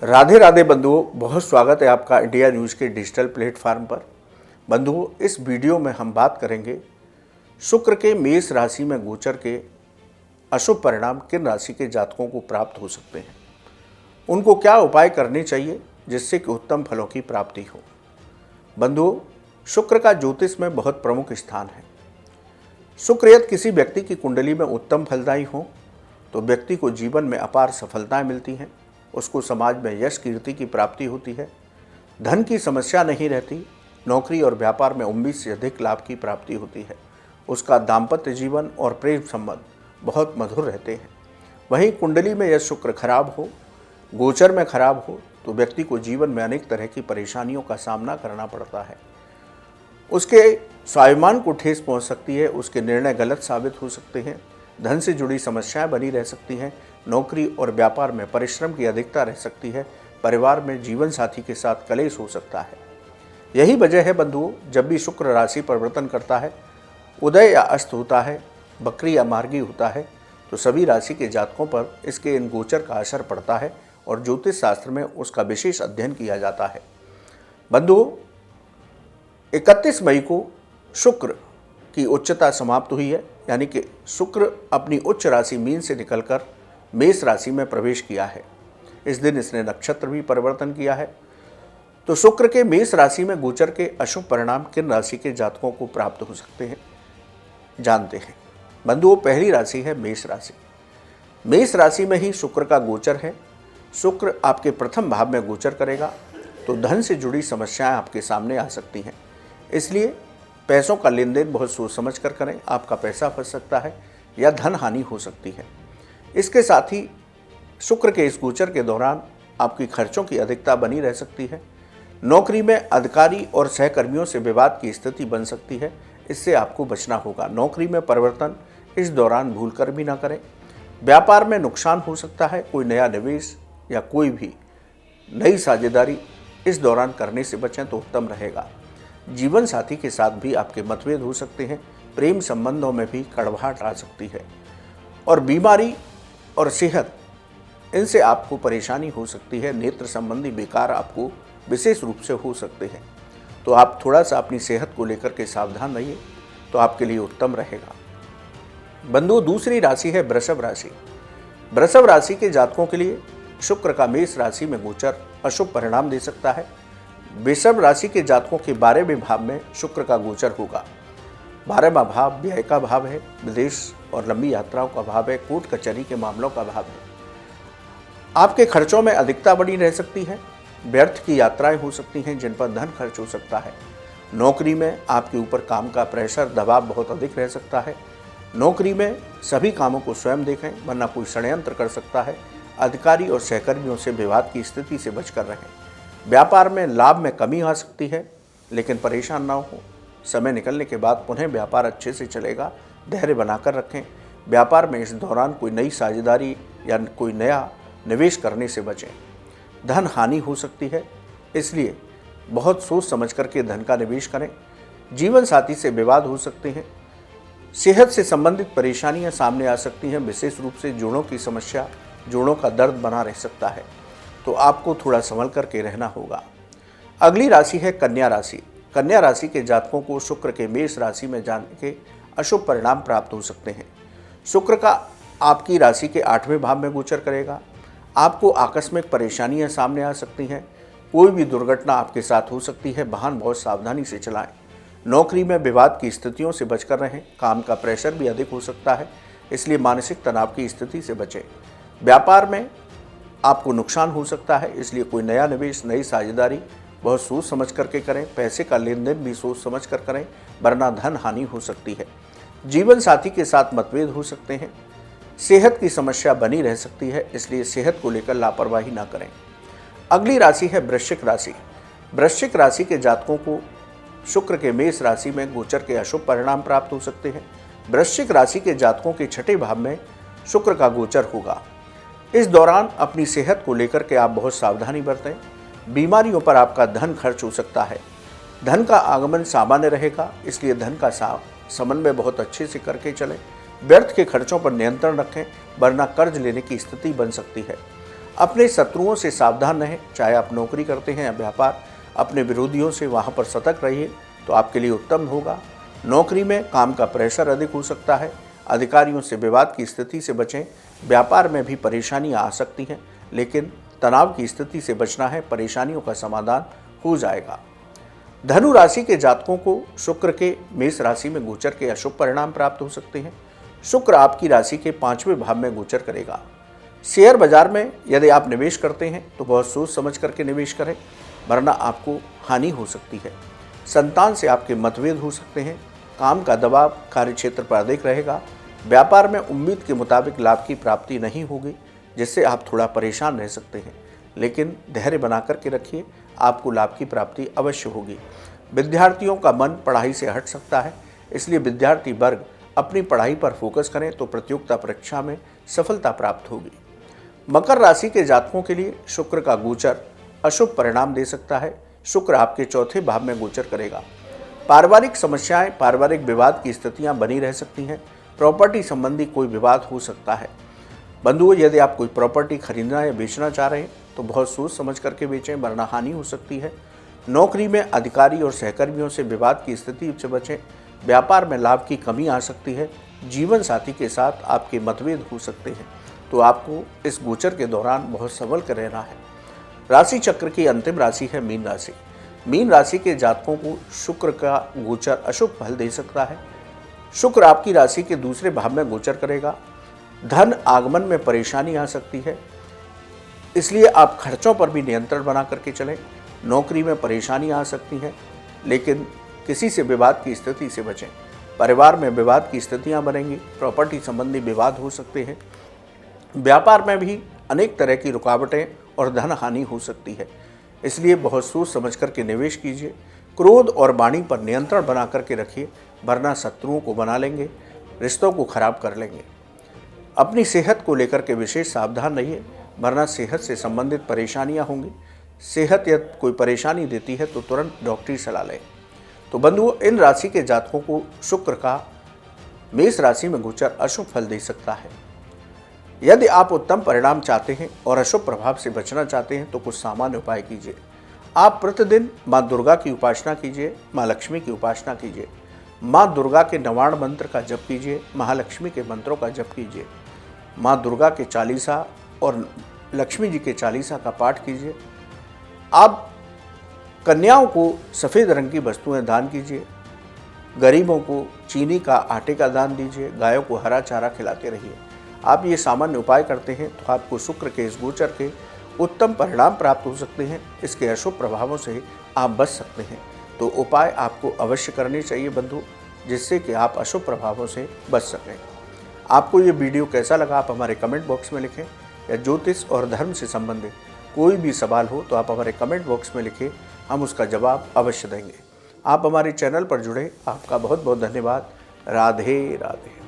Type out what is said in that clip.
राधे राधे बंधुओं, बहुत स्वागत है आपका इंडिया न्यूज़ के डिजिटल प्लेटफार्म पर। बंधुओं, इस वीडियो में हम बात करेंगे शुक्र के मेष राशि में गोचर के अशुभ परिणाम किन राशि के जातकों को प्राप्त हो सकते हैं, उनको क्या उपाय करने चाहिए जिससे कि उत्तम फलों की प्राप्ति हो। बंधुओं, शुक्र का ज्योतिष में बहुत प्रमुख स्थान है। शुक्र यदि किसी व्यक्ति की कुंडली में उत्तम फलदायी हो तो व्यक्ति को जीवन में अपार सफलताएं मिलती हैं, उसको समाज में यश कीर्ति की प्राप्ति होती है, धन की समस्या नहीं रहती, नौकरी और व्यापार में उम्मीद से अधिक लाभ की प्राप्ति होती है, उसका दाम्पत्य जीवन और प्रेम संबंध बहुत मधुर रहते हैं। वहीं कुंडली में यदि शुक्र खराब हो, गोचर में खराब हो तो व्यक्ति को जीवन में अनेक तरह की परेशानियों का सामना करना पड़ता है। उसके स्वाभिमान को ठेस पहुंच सकती है, उसके निर्णय गलत साबित हो सकते हैं, धन से जुड़ी समस्याएं बनी रह सकती हैं, नौकरी और व्यापार में परिश्रम की अधिकता रह सकती है, परिवार में जीवन साथी के साथ कलेश हो सकता है। यही वजह है बंधुओं, जब भी शुक्र राशि परिवर्तन करता है, उदय या अस्त होता है, बकरी या मार्गी होता है, तो सभी राशि के जातकों पर इसके इन गोचर का असर पड़ता है और ज्योतिष शास्त्र में उसका विशेष अध्ययन किया जाता है। बंधुओं, 31 मई को शुक्र की उच्चता समाप्त हुई है, यानी कि शुक्र अपनी उच्च राशि मीन से निकलकर मेष राशि में प्रवेश किया है। इस दिन इसने नक्षत्र भी परिवर्तन किया है। तो शुक्र के मेष राशि में गोचर के अशुभ परिणाम किन राशि के जातकों को प्राप्त हो सकते हैं, जानते हैं। बंधुओं, पहली राशि है मेष राशि। मेष राशि में ही शुक्र का गोचर है। शुक्र आपके प्रथम भाव में गोचर करेगा तो धन से जुड़ी समस्याएं आपके सामने आ सकती हैं, इसलिए पैसों का लेन देन बहुत सोच समझ कर करें। आपका पैसा फंस सकता है या धन हानि हो सकती है। इसके साथ ही शुक्र के इस गोचर के दौरान आपकी खर्चों की अधिकता बनी रह सकती है। नौकरी में अधिकारी और सहकर्मियों से विवाद की स्थिति बन सकती है, इससे आपको बचना होगा। नौकरी में परिवर्तन इस दौरान भूलकर भी ना करें। व्यापार में नुकसान हो सकता है। कोई नया निवेश या कोई भी नई साझेदारी इस दौरान करने से बचें तो उत्तम रहेगा। जीवन साथी के साथ भी आपके मतभेद हो सकते हैं। प्रेम संबंधों में भी कड़वाहट आ सकती है और बीमारी और सेहत, इनसे आपको परेशानी हो सकती है। नेत्र संबंधी विकार आपको विशेष रूप से हो सकते हैं, तो आप थोड़ा सा अपनी सेहत को लेकर के सावधान रहिए तो आपके लिए उत्तम रहेगा। बंधुओं, दूसरी राशि है वृषभ राशि। वृषभ राशि के जातकों के लिए शुक्र का मेष राशि में गोचर अशुभ परिणाम दे सकता है। वृषभ राशि के जातकों के 12वें भाव में शुक्र का गोचर होगा। 12वां भाव व्यय का भाव है, विदेश और लंबी यात्राओं का भाव है, कोर्ट कचहरी के मामलों का भाव है। आपके खर्चों में अधिकता बनी रह सकती है। व्यर्थ की यात्राएं हो सकती हैं जिन पर धन खर्च हो सकता है। नौकरी में आपके ऊपर काम का प्रेशर, दबाव बहुत अधिक रह सकता है। नौकरी में सभी कामों को स्वयं देखें, वरना कोई षड्यंत्र कर सकता है। अधिकारी और सहकर्मियों से विवाद की स्थिति से बचकर रहें। व्यापार में लाभ में कमी आ सकती है, लेकिन परेशान ना हो। समय निकलने के बाद पुनः व्यापार अच्छे से चलेगा। धैर्य बनाकर रखें। व्यापार में इस दौरान कोई नई साझेदारी या कोई नया निवेश करने से बचें। धन हानि हो सकती है, इसलिए बहुत सोच समझ करके धन का निवेश करें। जीवन साथी से विवाद हो सकते हैं। सेहत से संबंधित परेशानियां सामने आ सकती हैं, विशेष रूप से जोड़ों की समस्या, जोड़ों का दर्द बना रह सकता है, तो आपको थोड़ा संभल करके रहना होगा। अगली राशि है कन्या राशि। कन्या राशि के जातकों को शुक्र के मेष राशि में जाने के अशुभ परिणाम प्राप्त हो सकते हैं। शुक्र का आपकी राशि के 8वें भाव में गोचर करेगा। आपको आकस्मिक परेशानियां सामने आ सकती हैं। कोई भी दुर्घटना आपके साथ हो सकती है। वाहन बहुत सावधानी से चलाएं। नौकरी में विवाद की स्थितियों से बचकर रहें। काम का प्रेशर भी अधिक हो सकता है, इसलिए मानसिक तनाव की स्थिति से बचें। व्यापार में आपको नुकसान हो सकता है, इसलिए कोई नया निवेश, नई साझेदारी बहुत सोच समझ करके करें। पैसे का लेन देन भी सोच समझ कर करें, वरना धन हानि हो सकती है। जीवन साथी के साथ मतभेद हो सकते हैं। सेहत की समस्या बनी रह सकती है, इसलिए सेहत को लेकर लापरवाही ना करें। अगली राशि है वृश्चिक राशि। वृश्चिक राशि के जातकों को शुक्र के मेष राशि में गोचर के अशुभ परिणाम प्राप्त हो सकते हैं। वृश्चिक राशि के जातकों के 6ठे भाव में शुक्र का गोचर होगा। इस दौरान अपनी सेहत को लेकर के आप बहुत सावधानी बरतें। बीमारियों पर आपका धन खर्च हो सकता है। धन का आगमन सामान्य रहेगा, इसलिए धन का समन्वय बहुत अच्छे से करके चलें। व्यर्थ के खर्चों पर नियंत्रण रखें, वरना कर्ज लेने की स्थिति बन सकती है। अपने शत्रुओं से सावधान रहें, चाहे आप नौकरी करते हैं या व्यापार। अपने विरोधियों से वहाँ पर सतर्क रहिए तो आपके लिए उत्तम होगा। नौकरी में काम का प्रेशर अधिक हो सकता है। अधिकारियों से विवाद की स्थिति से बचें। व्यापार में भी परेशानियाँ आ सकती हैं, लेकिन तनाव की स्थिति से बचना है, परेशानियों का समाधान हो जाएगा। धनु राशि के जातकों को शुक्र के मेष राशि में गोचर के अशुभ परिणाम प्राप्त हो सकते हैं। शुक्र आपकी राशि के 5वें भाव में गोचर करेगा। शेयर बाजार में यदि आप निवेश करते हैं तो बहुत सोच समझ करके निवेश करें, वरना आपको हानि हो सकती है। संतान से आपके मतभेद हो सकते हैं। काम का दबाव कार्यक्षेत्र पर अधिक रहेगा। व्यापार में उम्मीद के मुताबिक लाभ की प्राप्ति नहीं होगी, जिससे आप थोड़ा परेशान रह सकते हैं, लेकिन धैर्य बना करके रखिए, आपको लाभ की प्राप्ति अवश्य होगी। विद्यार्थियों का मन पढ़ाई से हट सकता है, इसलिए विद्यार्थी वर्ग अपनी पढ़ाई पर फोकस करें तो प्रतियोगिता परीक्षा में सफलता प्राप्त होगी। मकर राशि के जातकों के लिए शुक्र का गोचर अशुभ परिणाम दे सकता है। शुक्र आपके 4थे भाव में गोचर करेगा। पारिवारिक समस्याएं, पारिवारिक विवाद की स्थितियां बनी रह सकती हैं। प्रॉपर्टी संबंधी कोई विवाद हो सकता है। बंधुओं, यदि आप कोई प्रॉपर्टी खरीदना या बेचना चाह रहे हैं तो बहुत सोच समझ करके बेचें, वरना हानि हो सकती है। नौकरी में अधिकारी और सहकर्मियों से विवाद की स्थिति से बचें। व्यापार में लाभ की कमी आ सकती है। जीवन साथी के साथ आपके मतभेद हो सकते हैं, तो आपको इस गोचर के दौरान बहुत संभल कर रहना है। राशि चक्र की अंतिम राशि है मीन राशि। मीन राशि के जातकों को शुक्र का गोचर अशुभ फल दे सकता है। शुक्र आपकी राशि के 2 भाव में गोचर करेगा। धन आगमन में परेशानी आ सकती है, इसलिए आप खर्चों पर भी नियंत्रण बना करके चलें। नौकरी में परेशानी आ सकती है, लेकिन किसी से विवाद की स्थिति से बचें। परिवार में विवाद की स्थितियां बनेंगी। प्रॉपर्टी संबंधी विवाद हो सकते हैं। व्यापार में भी अनेक तरह की रुकावटें और धन हानि हो सकती है, इसलिए बहुत सोच समझ करके निवेश कीजिए। क्रोध और वाणी पर नियंत्रण बना करके रखिए, वरना शत्रुओं को बना लेंगे, रिश्तों को खराब कर लेंगे। अपनी सेहत को लेकर के विशेष सावधान रहिए, वरना सेहत से संबंधित परेशानियां होंगी। सेहत या कोई परेशानी देती है तो तुरंत डॉक्टरी सलाह लें। तो बंधुओं, इन राशि के जातकों को शुक्र का मेष राशि में गोचर अशुभ फल दे सकता है। यदि आप उत्तम परिणाम चाहते हैं और अशुभ प्रभाव से बचना चाहते हैं तो कुछ सामान्य उपाय कीजिए। आप प्रतिदिन माँ दुर्गा की उपासना कीजिए, माँ लक्ष्मी की उपासना कीजिए, माँ दुर्गा के नवाण मंत्र का जप कीजिए, महालक्ष्मी के मंत्रों का जप कीजिए, माँ दुर्गा के चालीसा और लक्ष्मी जी के चालीसा का पाठ कीजिए। आप कन्याओं को सफ़ेद रंग की वस्तुएं दान कीजिए। गरीबों को चीनी का आटे का दान दीजिए। गायों को हरा चारा खिलाते रहिए। आप ये सामान्य उपाय करते हैं तो आपको शुक्र के इस गोचर के उत्तम परिणाम प्राप्त हो सकते हैं। इसके अशुभ प्रभावों से आप बच सकते हैं। तो उपाय आपको अवश्य करने चाहिए बंधु, जिससे कि आप अशुभ प्रभावों से बच सकें। आपको ये वीडियो कैसा लगा आप हमारे कमेंट बॉक्स में लिखें। या ज्योतिष और धर्म से संबंधित कोई भी सवाल हो तो आप हमारे कमेंट बॉक्स में लिखें, हम उसका जवाब अवश्य देंगे। आप हमारे चैनल पर जुड़े, आपका बहुत बहुत धन्यवाद। राधे राधे।